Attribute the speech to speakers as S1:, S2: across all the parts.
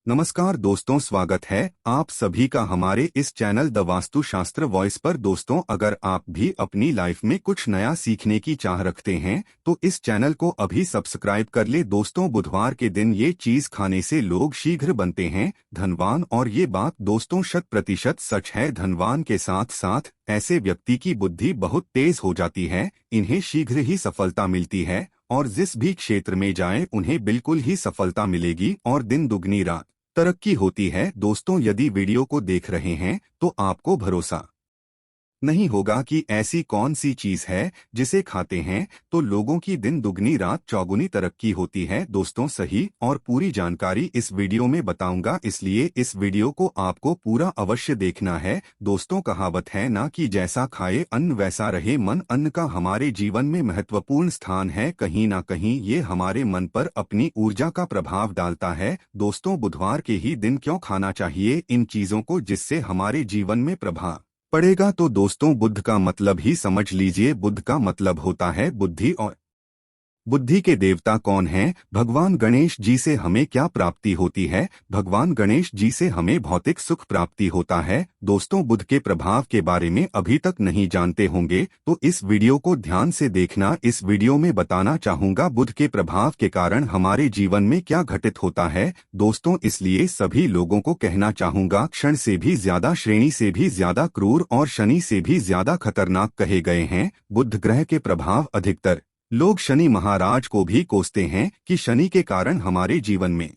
S1: नमस्कार दोस्तों, स्वागत है आप सभी का हमारे इस चैनल द वास्तु शास्त्र वॉइस पर। दोस्तों, अगर आप भी अपनी लाइफ में कुछ नया सीखने की चाह रखते हैं तो इस चैनल को अभी सब्सक्राइब कर ले। दोस्तों, बुधवार के दिन ये चीज खाने से लोग शीघ्र बनते हैं धनवान, और ये बात दोस्तों 100% सच है। धनवान के साथ साथ ऐसे व्यक्ति की बुद्धि बहुत तेज हो जाती है, इन्हें शीघ्र ही सफलता मिलती है और जिस भी क्षेत्र में जाएं उन्हें बिल्कुल ही सफलता मिलेगी और दिन दुगनी रात तरक्की होती है। दोस्तों, यदि वीडियो को देख रहे हैं तो आपको भरोसा नहीं होगा कि ऐसी कौन सी चीज है जिसे खाते हैं तो लोगों की दिन दुगनी रात चौगुनी तरक्की होती है। दोस्तों, सही और पूरी जानकारी इस वीडियो में बताऊंगा, इसलिए इस वीडियो को आपको पूरा अवश्य देखना है। दोस्तों, कहावत है ना कि जैसा खाए अन्न वैसा रहे मन। अन्न का हमारे जीवन में महत्वपूर्ण स्थान है, कहीं ना कहीं ये हमारे मन पर अपनी ऊर्जा का प्रभाव डालता है। दोस्तों, बुधवार के ही दिन क्यों खाना चाहिए इन चीजों को जिससे हमारे जीवन में प्रभाव पड़ेगा? तो दोस्तों, बुध का मतलब ही समझ लीजिए। बुध का मतलब होता है बुद्धि, और बुद्धि के देवता कौन हैं? भगवान गणेश जी से हमें क्या प्राप्ति होती है? भगवान गणेश जी से हमें भौतिक सुख प्राप्ति होता है। दोस्तों, बुध के प्रभाव के बारे में अभी तक नहीं जानते होंगे तो इस वीडियो को ध्यान से देखना। इस वीडियो में बताना चाहूंगा बुध के प्रभाव के कारण हमारे जीवन में क्या घटित होता है। दोस्तों, इसलिए सभी लोगों को कहना चाहूंगा, क्षण से भी ज्यादा, श्रेणी से भी ज्यादा क्रूर और शनि से भी ज्यादा खतरनाक कहे गए हैं। बुध ग्रह के प्रभाव अधिकतर लोग शनि महाराज को भी कोसते हैं कि शनि के कारण हमारे जीवन में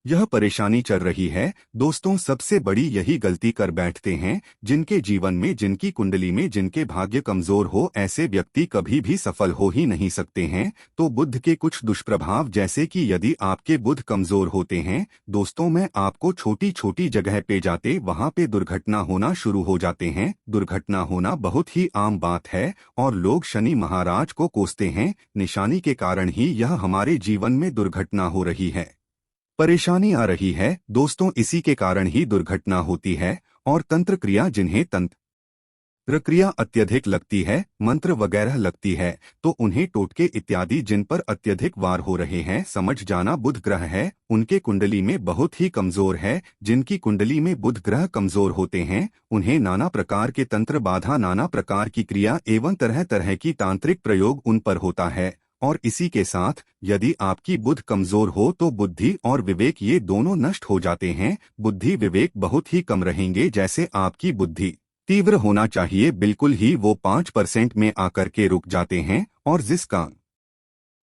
S1: यह परेशानी चल रही है। दोस्तों, सबसे बड़ी यही गलती कर बैठते हैं जिनके जीवन में, जिनकी कुंडली में, जिनके भाग्य कमजोर हो, ऐसे व्यक्ति कभी भी सफल हो ही नहीं सकते हैं। तो बुध के कुछ दुष्प्रभाव, जैसे कि यदि आपके बुध कमजोर होते हैं दोस्तों, मैं आपको छोटी छोटी जगह पे जाते वहां पे दुर्घटना होना शुरू हो जाते हैं। दुर्घटना होना बहुत ही आम बात है और लोग शनि महाराज को कोसते हैं। निशानी के कारण ही यह हमारे जीवन में दुर्घटना हो रही है, परेशानी आ रही है। दोस्तों, इसी के कारण ही दुर्घटना होती है। और तंत्र क्रिया, जिन्हें तंत्र क्रिया अत्यधिक लगती है, मंत्र वगैरह लगती है, तो उन्हें टोटके इत्यादि जिन पर अत्यधिक वार हो रहे हैं, समझ जाना बुध ग्रह है उनके कुंडली में बहुत ही कमजोर है। जिनकी कुंडली में बुध ग्रह कमजोर होते हैं उन्हें नाना प्रकार के तंत्र बाधा, नाना प्रकार की क्रिया एवं तरह तरह की तांत्रिक प्रयोग उन पर होता है। और इसी के साथ यदि आपकी बुध कमजोर हो तो बुद्धि और विवेक ये दोनों नष्ट हो जाते हैं। बुद्धि विवेक बहुत ही कम रहेंगे। जैसे आपकी बुद्धि तीव्र होना चाहिए, बिल्कुल ही वो 5% में आकर के रुक जाते हैं। और जिस काम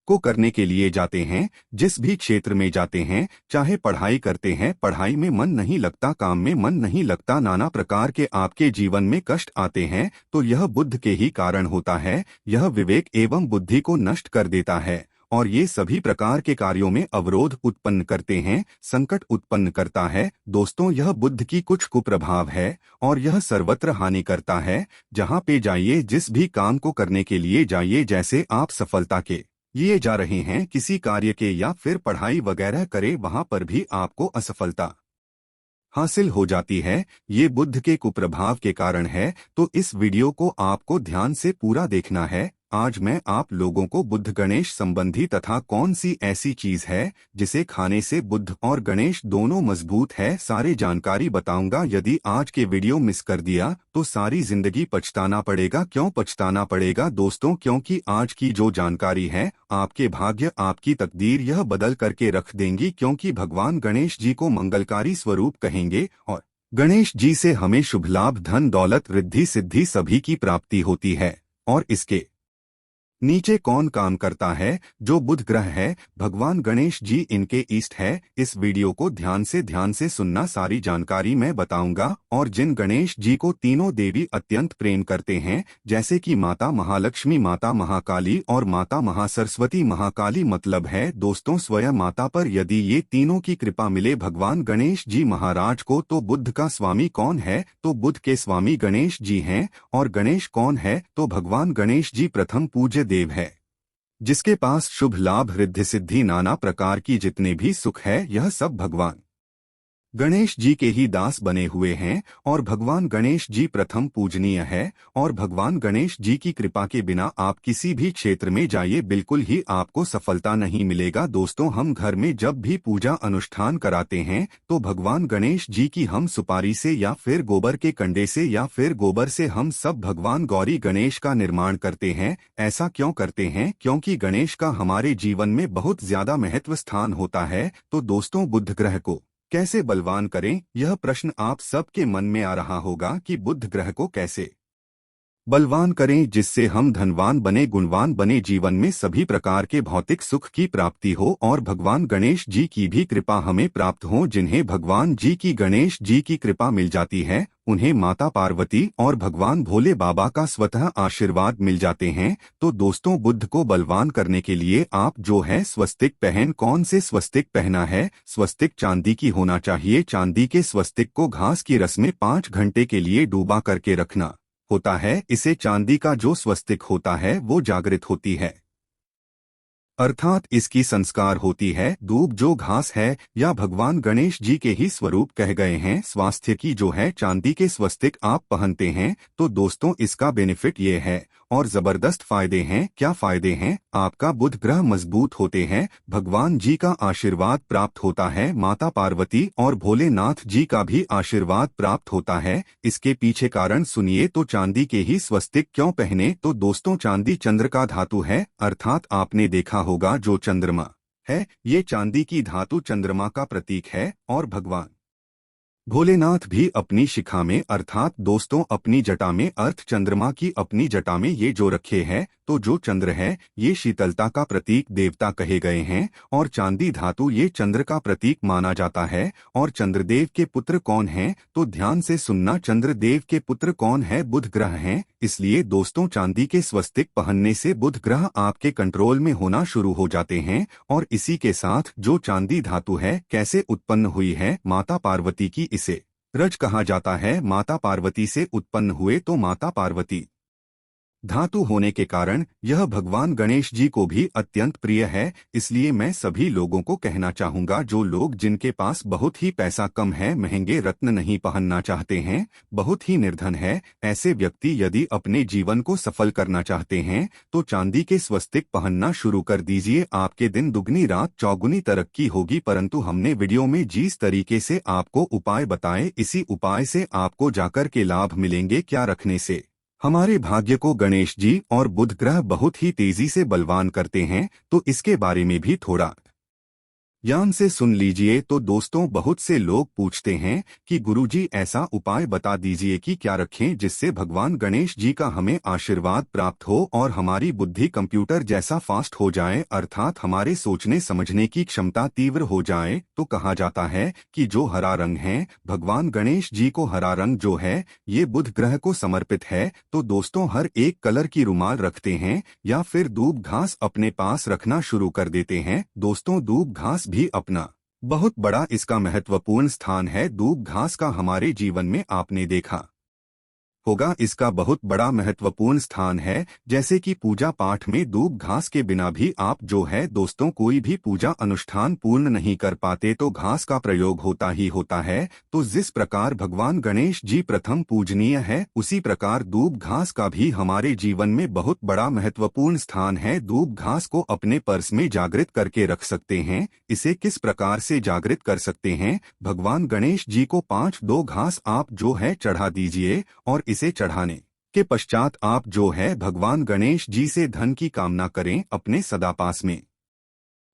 S1: को करने के लिए जाते हैं, जिस भी क्षेत्र में जाते हैं, चाहे पढ़ाई करते हैं, पढ़ाई में मन नहीं लगता, काम में मन नहीं लगता, नाना प्रकार के आपके जीवन में कष्ट आते हैं, तो यह बुध के ही कारण होता है। यह विवेक एवं बुद्धि को नष्ट कर देता है और ये सभी प्रकार के कार्यों में अवरोध उत्पन्न करते हैं, संकट उत्पन्न करता है। दोस्तों, यह बुध की कुछ कुप्रभाव है और यह सर्वत्र हानि करता है। जहाँ पे जाइए, जिस भी काम को करने के लिए जाइए, जैसे आप सफलता के लिए जा रहे हैं किसी कार्य के या फिर पढ़ाई वगैरह करें, वहां पर भी आपको असफलता हासिल हो जाती है। ये बुध के कुप्रभाव के कारण है। तो इस वीडियो को आपको ध्यान से पूरा देखना है। आज मैं आप लोगों को बुध गणेश संबंधी तथा कौन सी ऐसी चीज है जिसे खाने से बुध और गणेश दोनों मजबूत है, सारी जानकारी बताऊंगा। यदि आज के वीडियो मिस कर दिया तो सारी जिंदगी पछताना पड़ेगा। क्यों पछताना पड़ेगा दोस्तों? क्योंकि आज की जो जानकारी है आपके भाग्य, आपकी तकदीर यह बदल करके रख देंगी। क्योंकि भगवान गणेश जी को मंगलकारी स्वरूप कहेंगे और गणेश जी से हमें शुभ लाभ, धन दौलत, रिद्धि सिद्धि सभी की प्राप्ति होती है। और इसके नीचे कौन काम करता है? जो बुध ग्रह है, भगवान गणेश जी इनके ईष्ट है। इस वीडियो को ध्यान से सुनना, सारी जानकारी मैं बताऊंगा। और जिन गणेश जी को तीनों देवी अत्यंत प्रेम करते हैं, जैसे कि माता महालक्ष्मी, माता महाकाली और माता महासरस्वती। महाकाली मतलब है दोस्तों स्वयं माता पर। यदि ये तीनों की कृपा मिले भगवान गणेश जी महाराज को, तो बुध का स्वामी कौन है? तो बुध के स्वामी गणेश जी हैं। और गणेश कौन है? तो भगवान गणेश जी प्रथम पूज्य देव है, जिसके पास शुभ लाभ, रिद्धि सिद्धि, नाना प्रकार की जितने भी सुख है, यह सब भगवान गणेश जी के ही दास बने हुए हैं और भगवान गणेश जी प्रथम पूजनीय है। और भगवान गणेश जी की कृपा के बिना आप किसी भी क्षेत्र में जाइए बिल्कुल ही आपको सफलता नहीं मिलेगा। दोस्तों, हम घर में जब भी पूजा अनुष्ठान कराते हैं तो भगवान गणेश जी की हम सुपारी से या फिर गोबर के कंडे से या फिर गोबर से हम सब भगवान गौरी गणेश का निर्माण करते हैं। ऐसा क्यों करते हैं? क्योंकि गणेश का हमारे जीवन में बहुत ज्यादा महत्व स्थान होता है। तो दोस्तों, बुध ग्रह को कैसे बलवान करें, यह प्रश्न आप सबके मन में आ रहा होगा कि बुध ग्रह को कैसे बलवान करें जिससे हम धनवान बने, गुणवान बने, जीवन में सभी प्रकार के भौतिक सुख की प्राप्ति हो और भगवान गणेश जी की भी कृपा हमें प्राप्त हो। जिन्हें भगवान जी की गणेश जी की कृपा मिल जाती है उन्हें माता पार्वती और भगवान भोले बाबा का स्वतः आशीर्वाद मिल जाते हैं। तो दोस्तों, बुध को बलवान करने के लिए आप जो है स्वस्तिक पहन। कौन से स्वस्तिक पहना है? स्वस्तिक चांदी की होना चाहिए। चांदी के स्वस्तिक को घास की रस में 5 घंटे के लिए डूबा करके रखना होता है। इसे चांदी का जो स्वस्तिक होता है वो जागृत होती है, अर्थात इसकी संस्कार होती है। दूब जो घास है या भगवान गणेश जी के ही स्वरूप कह गए हैं। स्वास्थ्य की जो है चांदी के स्वस्तिक आप पहनते हैं तो दोस्तों इसका बेनिफिट ये है और जबरदस्त फायदे हैं। क्या फायदे हैं? आपका बुध ग्रह मजबूत होते हैं, भगवान जी का आशीर्वाद प्राप्त होता है, माता पार्वती और भोलेनाथ जी का भी आशीर्वाद प्राप्त होता है। इसके पीछे कारण सुनिए। तो चांदी के ही स्वस्तिक क्यों पहने? तो दोस्तों, चांदी चंद्र का धातु है, अर्थात आपने देखा होगा जो चंद्रमा है ये चांदी की धातु चंद्रमा का प्रतीक है। और भगवान भोलेनाथ भी अपनी शिखा में अर्थात दोस्तों अपनी जटा में अर्थ चंद्रमा की अपनी जटा में ये जो रखे हैं। तो जो चंद्र है ये शीतलता का प्रतीक देवता कहे गए हैं और चांदी धातु ये चंद्र का प्रतीक माना जाता है। और चंद्रदेव के पुत्र कौन हैं? तो ध्यान से सुनना, चंद्रदेव के पुत्र कौन है? बुध ग्रह हैं। इसलिए दोस्तों, चांदी के स्वस्तिक पहनने से बुध ग्रह आपके कंट्रोल में होना शुरू हो जाते हैं। और इसी के साथ जो चांदी धातु है कैसे उत्पन्न हुई है? माता पार्वती की इसे रज कहा जाता है। माता पार्वती से उत्पन्न हुए तो माता पार्वती धातु होने के कारण यह भगवान गणेश जी को भी अत्यंत प्रिय है। इसलिए मैं सभी लोगों को कहना चाहूंगा, जो लोग जिनके पास बहुत ही पैसा कम है, महंगे रत्न नहीं पहनना चाहते हैं, बहुत ही निर्धन है, ऐसे व्यक्ति यदि अपने जीवन को सफल करना चाहते हैं तो चांदी के स्वस्तिक पहनना शुरू कर दीजिए। आपके दिन दुगनी रात चौगुनी तरक्की होगी। परंतु हमने वीडियो में जिस तरीके से आपको उपाय बताए, इसी उपाय से आपको जाकर के लाभ मिलेंगे। क्या रखने से हमारे भाग्य को गणेश जी और बुध ग्रह बहुत ही तेजी से बलवान करते हैं, तो इसके बारे में भी थोड़ा ध्यान से सुन लीजिए। तो दोस्तों, बहुत से लोग पूछते हैं कि गुरुजी ऐसा उपाय बता दीजिए कि क्या रखें जिससे भगवान गणेश जी का हमें आशीर्वाद प्राप्त हो और हमारी बुद्धि कंप्यूटर जैसा फास्ट हो जाए, अर्थात हमारे सोचने समझने की क्षमता तीव्र हो जाए। तो कहा जाता है कि जो हरा रंग है, भगवान गणेश जी को हरा रंग जो है ये बुध ग्रह को समर्पित है। तो दोस्तों, हर एक कलर की रुमाल रखते हैं या फिर दूब घास अपने पास रखना शुरू कर देते हैं। दोस्तों, दूब घास भी अपना बहुत बड़ा इसका महत्वपूर्ण स्थान है। दूब घास का हमारे जीवन में आपने देखा होगा, इसका बहुत बड़ा महत्वपूर्ण स्थान है। जैसे कि पूजा पाठ में दूब घास के बिना भी आप जो है दोस्तों कोई भी पूजा अनुष्ठान पूर्ण नहीं कर पाते, तो घास का प्रयोग होता ही होता है। तो जिस प्रकार भगवान गणेश जी प्रथम पूजनीय है, उसी प्रकार दूब घास का भी हमारे जीवन में बहुत बड़ा महत्वपूर्ण स्थान है। दूब घास को अपने पर्स में जागृत करके रख सकते हैं। इसे किस प्रकार से जागृत कर सकते हैं? भगवान गणेश जी को 5 घास आप जो है चढ़ा दीजिए और इसे चढ़ाने के पश्चात आप जो है भगवान गणेश जी से धन की कामना करें, अपने सदा पास में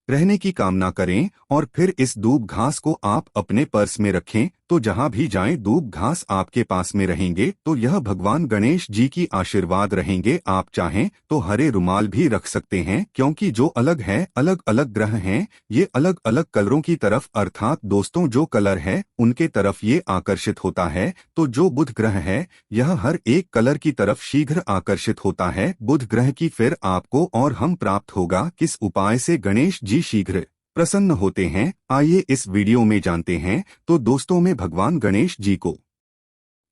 S1: रहने की कामना करें और फिर इस दूब घास को आप अपने पर्स में रखें। तो जहां भी जाएं दूब घास आपके पास में रहेंगे, तो यह भगवान गणेश जी की आशीर्वाद रहेंगे। आप चाहें तो हरे रुमाल भी रख सकते हैं, क्योंकि जो अलग है अलग अलग ग्रह हैं, ये अलग अलग कलरों की तरफ अर्थात दोस्तों जो कलर है उनके तरफ ये आकर्षित होता है। तो जो बुध ग्रह है यह हर एक कलर की तरफ शीघ्र आकर्षित होता है। बुध ग्रह की फिर आपको और हम प्राप्त होगा किस उपाय से गणेश जी शीघ्र प्रसन्न होते हैं, आइए इस वीडियो में जानते हैं। तो दोस्तों, में भगवान गणेश जी को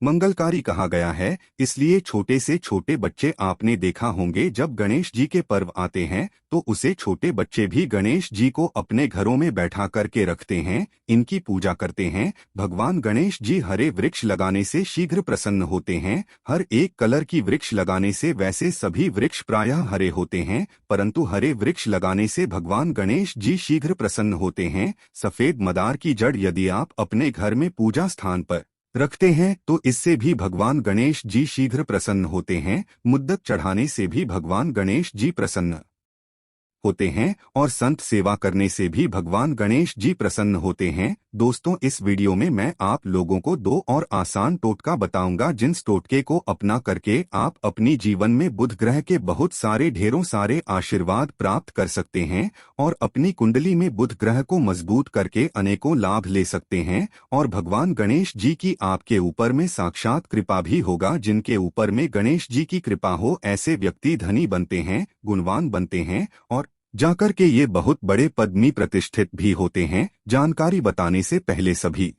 S1: मंगलकारी कहा गया है। इसलिए छोटे से छोटे बच्चे आपने देखा होंगे जब गणेश जी के पर्व आते हैं तो उसे छोटे बच्चे भी गणेश जी को अपने घरों में बैठा करके रखते हैं, इनकी पूजा करते हैं। भगवान गणेश जी हरे वृक्ष लगाने से शीघ्र प्रसन्न होते हैं। हर एक कलर की वृक्ष लगाने से वैसे सभी वृक्ष प्रायः हरे होते हैं, परंतु हरे वृक्ष लगाने से भगवान गणेश जी शीघ्र प्रसन्न होते हैं। सफेद मदार की जड़ यदि आप अपने घर में पूजा स्थान पर रखते हैं तो इससे भी भगवान गणेश जी शीघ्र प्रसन्न होते हैं। मुद्दत चढ़ाने से भी भगवान गणेश जी प्रसन्न होते हैं और संत सेवा करने से भी भगवान गणेश जी प्रसन्न होते हैं। दोस्तों, इस वीडियो में मैं आप लोगों को 2 और आसान टोटका बताऊंगा जिन टोटके को अपना करके आप अपनी जीवन में बुध ग्रह के बहुत सारे ढेरों सारे आशीर्वाद प्राप्त कर सकते हैं और अपनी कुंडली में बुध ग्रह को मजबूत करके अनेकों लाभ ले सकते हैं। और भगवान गणेश जी की आपके ऊपर में साक्षात कृपा भी होगा। जिनके ऊपर में गणेश जी की कृपा हो ऐसे व्यक्ति धनी बनते हैं, गुणवान बनते हैं और जाकर के ये बहुत बड़े पद में प्रतिष्ठित भी होते हैं। जानकारी बताने से पहले सभी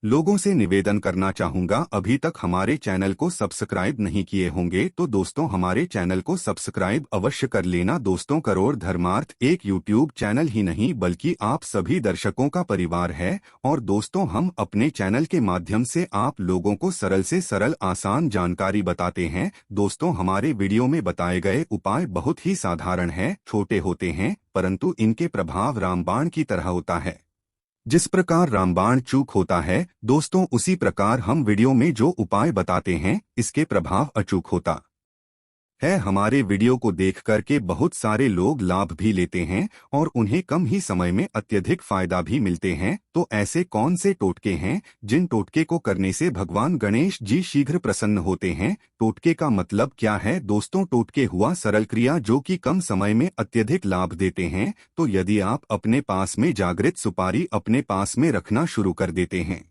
S1: लोगों से निवेदन करना चाहूंगा, अभी तक हमारे चैनल को सब्सक्राइब नहीं किए होंगे तो दोस्तों हमारे चैनल को सब्सक्राइब अवश्य कर लेना। दोस्तों, करोड़ धर्मार्थ एक यूट्यूब चैनल ही नहीं बल्कि आप सभी दर्शकों का परिवार है और दोस्तों हम अपने चैनल के माध्यम से आप लोगों को सरल से सरल आसान जानकारी बताते हैं। दोस्तों, हमारे वीडियो में बताए गए उपाय बहुत ही साधारण है, छोटे होते हैं परंतु इनके प्रभाव रामबाण की तरह होता है। जिस प्रकार रामबाण चूक होता है दोस्तों, उसी प्रकार हम वीडियो में जो उपाय बताते हैं इसके प्रभाव अचूक होता है। हमारे वीडियो को देख करके बहुत सारे लोग लाभ भी लेते हैं और उन्हें कम ही समय में अत्यधिक फायदा भी मिलते हैं। तो ऐसे कौन से टोटके हैं जिन टोटके को करने से भगवान गणेश जी शीघ्र प्रसन्न होते हैं? टोटके का मतलब क्या है दोस्तों? टोटके हुआ सरल क्रिया जो कि कम समय में अत्यधिक लाभ देते हैं। तो यदि आप अपने पास में जागृत सुपारी अपने पास में रखना शुरू कर देते हैं,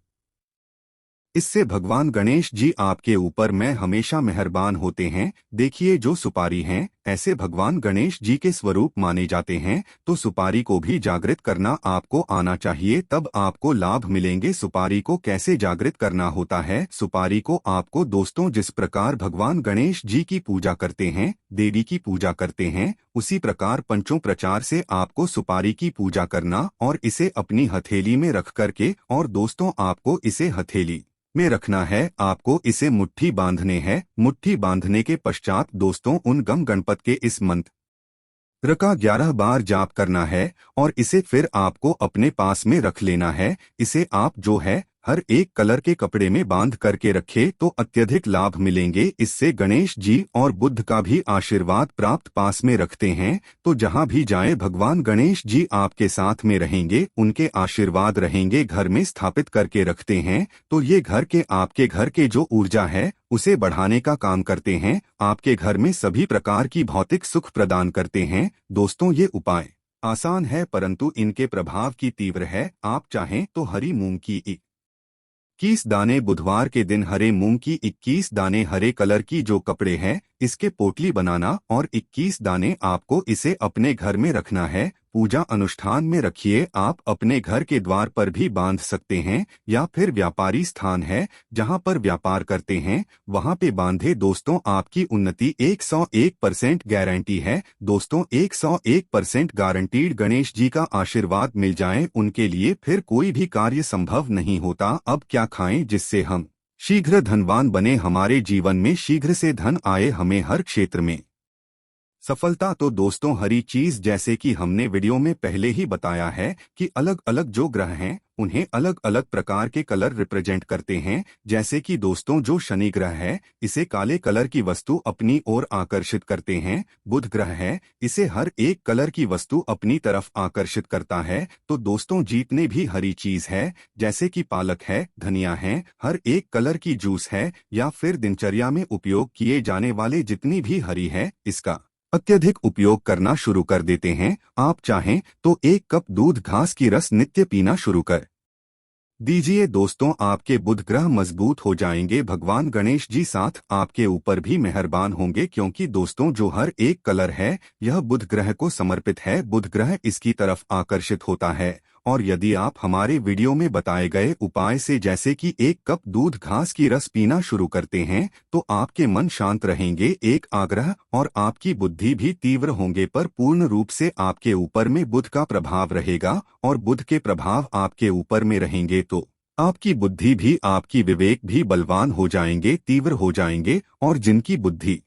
S1: इससे भगवान गणेश जी आपके ऊपर में हमेशा मेहरबान होते हैं। देखिए, जो सुपारी हैं ऐसे भगवान गणेश जी के स्वरूप माने जाते हैं, तो सुपारी को भी जागृत करना आपको आना चाहिए, तब आपको लाभ मिलेंगे। सुपारी को कैसे जागृत करना होता है? सुपारी को आपको दोस्तों जिस प्रकार भगवान गणेश जी की पूजा करते हैं, देवी की पूजा करते हैं, उसी प्रकार पंचों प्रचार से आपको सुपारी की पूजा करना और इसे अपनी हथेली में रख करके, और दोस्तों आपको इसे हथेली में रखना है, आपको इसे मुट्ठी बांधने हैं। मुट्ठी बांधने के पश्चात दोस्तों उन गम गणपत के इस मंत्र का 11 बार जाप करना है और इसे फिर आपको अपने पास में रख लेना है। इसे आप जो है हर एक कलर के कपड़े में बांध करके रखे तो अत्यधिक लाभ मिलेंगे। इससे गणेश जी और बुद्ध का भी आशीर्वाद प्राप्त पास में रखते हैं, तो जहां भी जाए भगवान गणेश जी आपके साथ में रहेंगे, उनके आशीर्वाद रहेंगे। घर में स्थापित करके रखते हैं तो ये घर के आपके घर के जो ऊर्जा है उसे बढ़ाने का काम करते हैं, आपके घर में सभी प्रकार की भौतिक सुख प्रदान करते हैं। दोस्तों, ये उपाय आसान है परंतु इनके प्रभाव की तीव्र है। आप चाहें तो हरी मूंग की 21 दाने, बुधवार के दिन हरे मूंग की 21 दाने हरे कलर की जो कपड़े हैं इसके पोटली बनाना और 21 दाने आपको इसे अपने घर में रखना है। पूजा अनुष्ठान में रखिए, आप अपने घर के द्वार पर भी बांध सकते हैं या फिर व्यापारी स्थान है जहां पर व्यापार करते हैं वहां पे बांधे। दोस्तों, आपकी उन्नति 101% गारंटी है। दोस्तों, 101% गारंटीड गणेश जी का आशीर्वाद मिल जाए उनके लिए फिर कोई भी कार्य संभव नहीं होता। अब क्या खाएं जिससे हम शीघ्र धनवान बने, हमारे जीवन में शीघ्र से धन आए, हमें हर क्षेत्र में सफलता? तो दोस्तों, हरी चीज जैसे कि हमने वीडियो में पहले ही बताया है कि अलग अलग जो ग्रह हैं उन्हें अलग अलग प्रकार के कलर रिप्रेजेंट करते हैं। जैसे कि दोस्तों जो शनि ग्रह है इसे काले कलर की वस्तु अपनी ओर आकर्षित करते हैं। बुध ग्रह है इसे हर एक कलर की वस्तु अपनी तरफ आकर्षित करता है। तो दोस्तों, जितने भी हरी चीज है जैसे कि पालक है, धनिया है, हर एक कलर की जूस है या फिर दिनचर्या में उपयोग किए जाने वाले जितनी भी हरी है इसका अत्यधिक उपयोग करना शुरू कर देते हैं। आप चाहें तो 1 कप दूध घास की रस नित्य पीना शुरू कर दीजिए। दोस्तों, आपके बुध ग्रह मजबूत हो जाएंगे, भगवान गणेश जी साथ आपके ऊपर भी मेहरबान होंगे, क्योंकि दोस्तों जो हर एक कलर है यह बुध ग्रह को समर्पित है। बुध ग्रह इसकी तरफ आकर्षित होता है और यदि आप हमारे वीडियो में बताए गए उपाय से जैसे कि 1 कप दूध घास की रस पीना शुरू करते हैं तो आपके मन शांत रहेंगे, एक आग्रह और आपकी बुद्धि भी तीव्र होंगे, पर पूर्ण रूप से आपके ऊपर में बुध का प्रभाव रहेगा और बुध के प्रभाव आपके ऊपर में रहेंगे तो आपकी बुद्धि भी आपकी विवेक भी बलवान हो जाएंगे, तीव्र हो जाएंगे। और जिनकी बुद्धि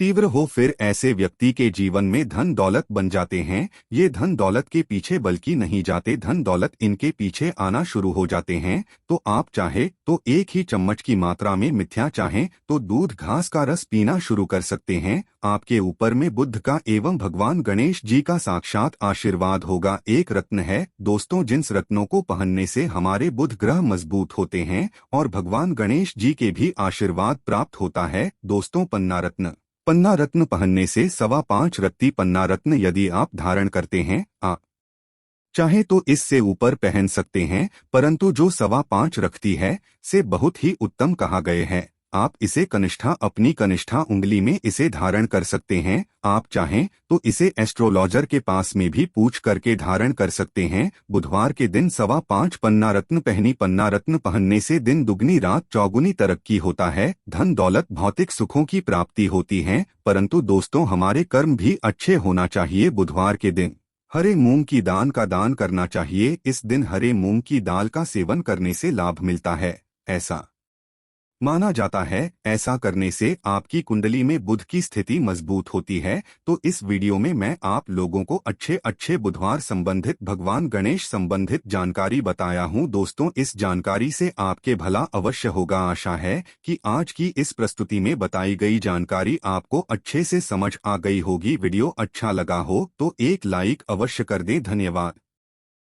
S1: तीव्र हो फिर ऐसे व्यक्ति के जीवन में धन दौलत बन जाते हैं। ये धन दौलत के पीछे बल्कि नहीं जाते, धन दौलत इनके पीछे आना शुरू हो जाते हैं। तो आप चाहे तो 1 ही चम्मच की मात्रा में मिथ्या चाहें तो दूध घास का रस पीना शुरू कर सकते हैं। आपके ऊपर में बुध का एवं भगवान गणेश जी का साक्षात आशीर्वाद होगा। एक रत्न है दोस्तों, जिन रत्नों को पहनने से हमारे बुध ग्रह मजबूत होते हैं और भगवान गणेश जी के भी आशीर्वाद प्राप्त होता है दोस्तों, पन्ना रत्न। पन्ना रत्न पहनने से 5.25 रत्ती पन्ना रत्न यदि आप धारण करते हैं, आप चाहे तो इससे ऊपर पहन सकते हैं, परंतु जो 5.25 रखती है से बहुत ही उत्तम कहा गए हैं। आप इसे कनिष्ठा, अपनी कनिष्ठा उंगली में इसे धारण कर सकते हैं। आप चाहें तो इसे एस्ट्रोलॉजर के पास में भी पूछ करके धारण कर सकते हैं। बुधवार के दिन 5.25 पन्ना रत्न पहनी। पन्ना रत्न पहनने से दिन दुगनी रात चौगुनी तरक्की होता है, धन दौलत भौतिक सुखों की प्राप्ति होती है। परंतु दोस्तों हमारे कर्म भी अच्छे होना चाहिए। बुधवार के दिन हरे मूंग की दाल का दान करना चाहिए। इस दिन हरे मूंग की दाल का सेवन करने से लाभ मिलता है, ऐसा माना जाता है। ऐसा करने से आपकी कुंडली में बुध की स्थिति मजबूत होती है। तो इस वीडियो में मैं आप लोगों को अच्छे अच्छे बुधवार संबंधित, भगवान गणेश संबंधित जानकारी बताया हूं। दोस्तों इस जानकारी से आपके भला अवश्य होगा। आशा है कि आज की इस प्रस्तुति में बताई गई जानकारी आपको अच्छे से समझ आ गई होगी। वीडियो अच्छा लगा हो तो एक लाइक अवश्य कर दें। धन्यवाद।